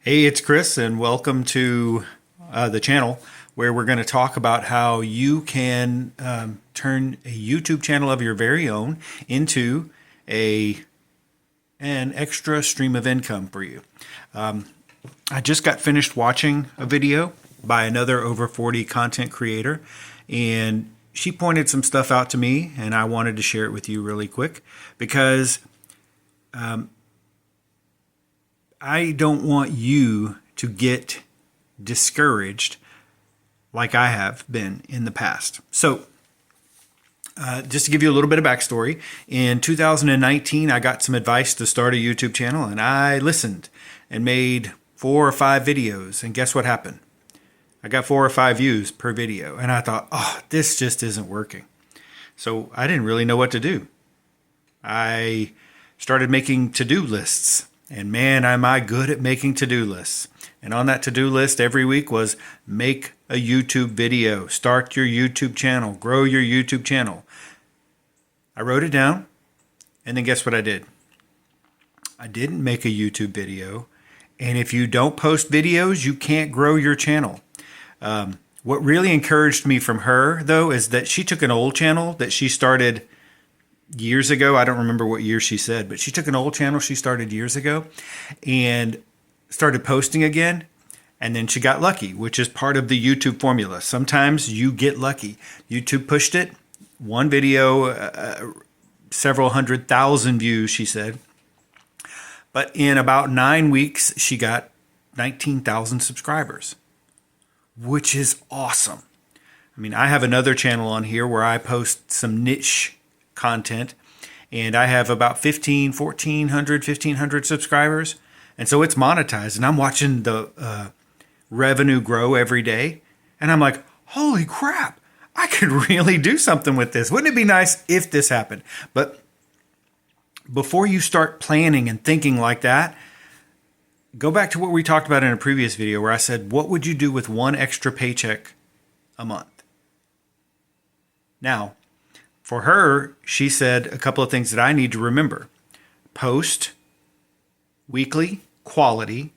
Hey, it's Chris, and welcome to the channel where we're going to talk about how you can turn a YouTube channel of your very own into an extra stream of income for you. I just got finished watching a video by another over 40 content creator, and she pointed some stuff out to me, and I wanted to share it with you really quick because I don't want you to get discouraged like I have been in the past. So, just to give you a little bit of backstory, in 2019, I got some advice to start a YouTube channel, and I listened and made 4 or 5 videos. And guess what happened? I got 4 or 5 views per video, and I thought, oh, this just isn't working. So I didn't really know what to do. I started making to-do lists. And man, am I good at making to-do lists. And on that to-do list every week was make a YouTube video, start your YouTube channel, grow your YouTube channel. I wrote it down, and then guess what I did? I didn't make a YouTube video. And if you don't post videos, you can't grow your channel. What really encouraged me from her, though, is that she took an old channel that she started years ago. I don't remember what year she said, but she took an old channel she started years ago and started posting again. And then she got lucky, which is part of the YouTube formula. Sometimes you get lucky. YouTube pushed it. One video, several 100,000 views, she said. But in about 9 weeks, she got 19,000 subscribers, which is awesome. I mean, I have another channel on here where I post some niche content, and I have about 1,500 subscribers, and so it's monetized, and I'm watching the revenue grow every day, and I'm like, holy crap, I could really do something with this. Wouldn't it be nice if this happened? But before you start planning and thinking like that, go back to what we talked about in a previous video where I said, what would you do with one extra paycheck a month? Now, for her, she said a couple of things that I need to remember. Post weekly quality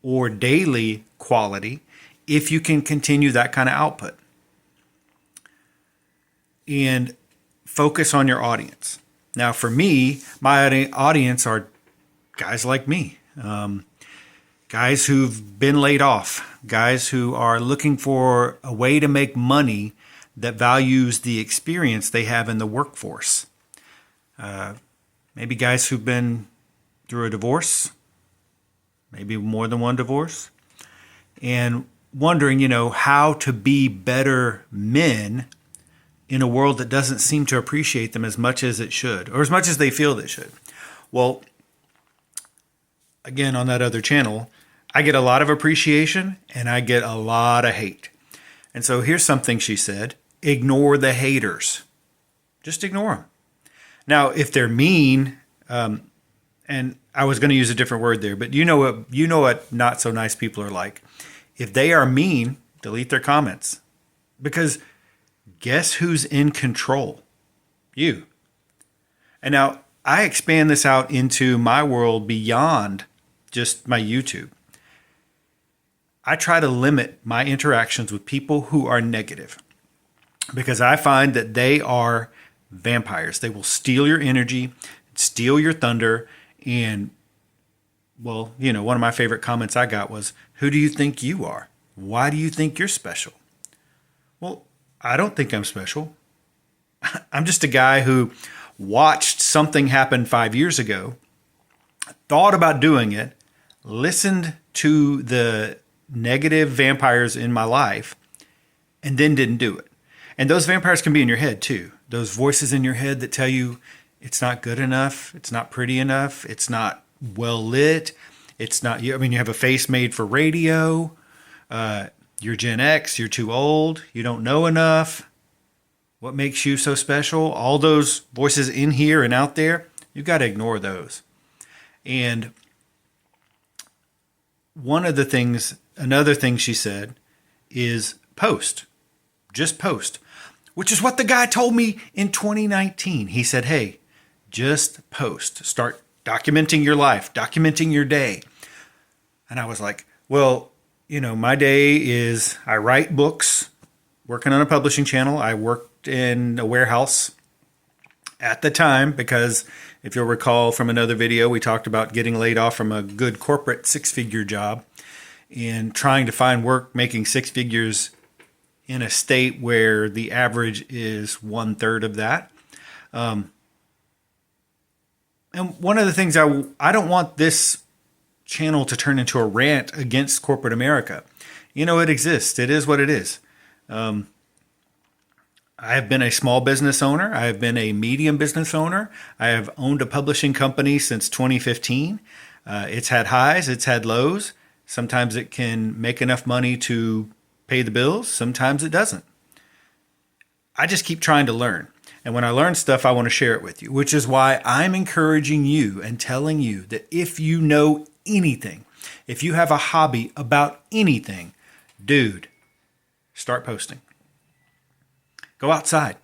or daily quality if you can continue that kind of output. And focus on your audience. Now, for me, my audience are guys like me. Guys who've been laid off. Guys who are looking for a way to make money that values the experience they have in the workforce. Maybe guys who've been through a divorce, maybe more than one divorce, and wondering, how to be better men in a world that doesn't seem to appreciate them as much as it should, or as much as they feel they should. Well, again, on that other channel, I get a lot of appreciation and I get a lot of hate. And so here's something she said. Ignore the haters. Just ignore them. Now, if they're mean, and I was going to use a different word there, but you know what not so nice people are like. If they are mean, delete their comments. Because guess who's in control? You. And now I expand this out into my world beyond just my YouTube. I try to limit my interactions with people who are negative because I find that they are vampires. They will steal your energy, steal your thunder. And, well, one of my favorite comments I got was, who do you think you are? Why do you think you're special? Well, I don't think I'm special. I'm just a guy who watched something happen 5 years ago, thought about doing it, listened to the negative vampires in my life, and then didn't do it. And those vampires can be in your head too. Those voices in your head that tell you it's not good enough, it's not pretty enough, it's not well lit, it's not, you have a face made for radio, you're Gen X, you're too old, you don't know enough, what makes you so special? All those voices in here and out there, you've got to ignore those. And another thing she said is post. Just post. Which is what the guy told me in 2019. He said, hey, just post. Start documenting your life, documenting your day. And I was like, well, my day is I write books, working on a publishing channel. I worked in a warehouse at the time because if you'll recall from another video, we talked about getting laid off from a good corporate six-figure job and trying to find work making six figures in a state where the average is 1/3 of that. And one of the things I don't want this channel to turn into a rant against corporate America. It exists. It is what it is. I have been a small business owner. I have been a medium business owner. I have owned a publishing company since 2015. It's had highs, it's had lows. Sometimes it can make enough money to pay the bills. Sometimes it doesn't. I just keep trying to learn. And when I learn stuff, I want to share it with you, which is why I'm encouraging you and telling you that if you know anything, if you have a hobby about anything, dude, start posting. Go outside.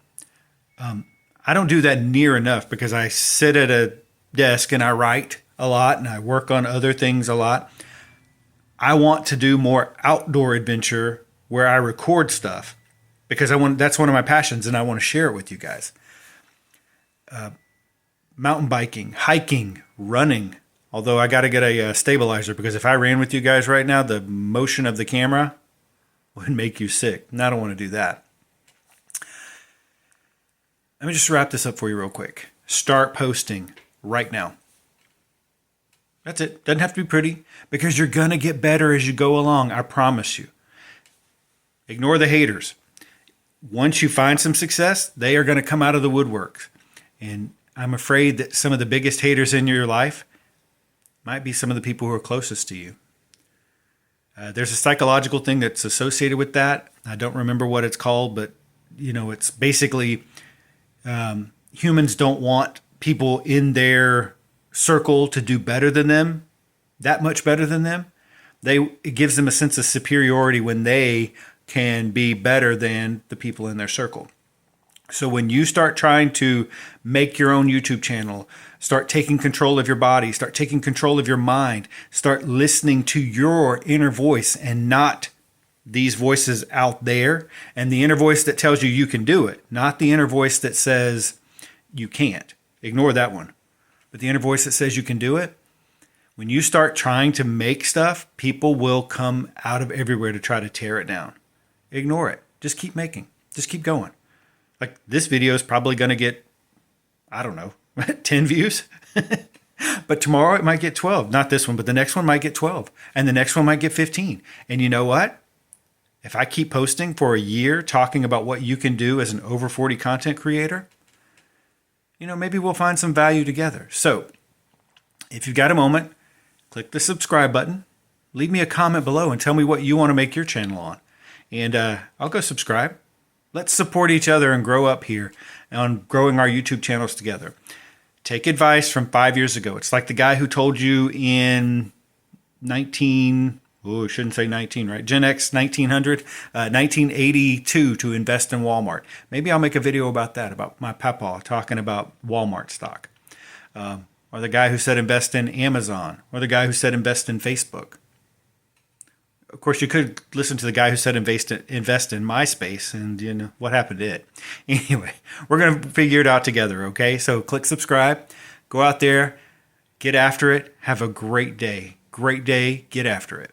I don't do that near enough because I sit at a desk and I write a lot and I work on other things a lot. I want to do more outdoor adventure where I record stuff because that's one of my passions and I want to share it with you guys. Mountain biking, hiking, running. Although I got to get a stabilizer because if I ran with you guys right now, the motion of the camera would make you sick. And I don't want to do that. Let me just wrap this up for you real quick. Start posting right now. That's it. Doesn't have to be pretty because you're going to get better as you go along. I promise you. Ignore the haters. Once you find some success, they are going to come out of the woodwork. And I'm afraid that some of the biggest haters in your life might be some of the people who are closest to you. There's a psychological thing that's associated with that. I don't remember what it's called, but it's basically humans don't want people in their circle to do better than them, that much better than them. It gives them a sense of superiority when they can be better than the people in their circle. So when you start trying to make your own YouTube channel, start taking control of your body, start taking control of your mind, start listening to your inner voice and not these voices out there, and the inner voice that tells you can do it, not the inner voice that says you can't. Ignore that one. But the inner voice that says you can do it, when you start trying to make stuff, people will come out of everywhere to try to tear it down. Ignore it. Just keep making. Just keep going. Like this video is probably going to get, 10 views. But tomorrow it might get 12. Not this one, but the next one might get 12. And the next one might get 15. And you know what? If I keep posting for a year talking about what you can do as an over 40 content creator, maybe we'll find some value together. So if you've got a moment, click the subscribe button. Leave me a comment below and tell me what you want to make your channel on. And I'll go subscribe. Let's support each other and grow up here on growing our YouTube channels together. Take advice from 5 years ago. It's like the guy who told you in shouldn't say 19, right? Gen X 1982 to invest in Walmart. Maybe I'll make a video about that, about my papa talking about Walmart stock. Or the guy who said invest in Amazon. Or the guy who said invest in Facebook. Of course, you could listen to the guy who said invest in MySpace, and what happened to it. Anyway, we're going to figure it out together, okay? So click subscribe, go out there, get after it, have a great day. Great day, get after it.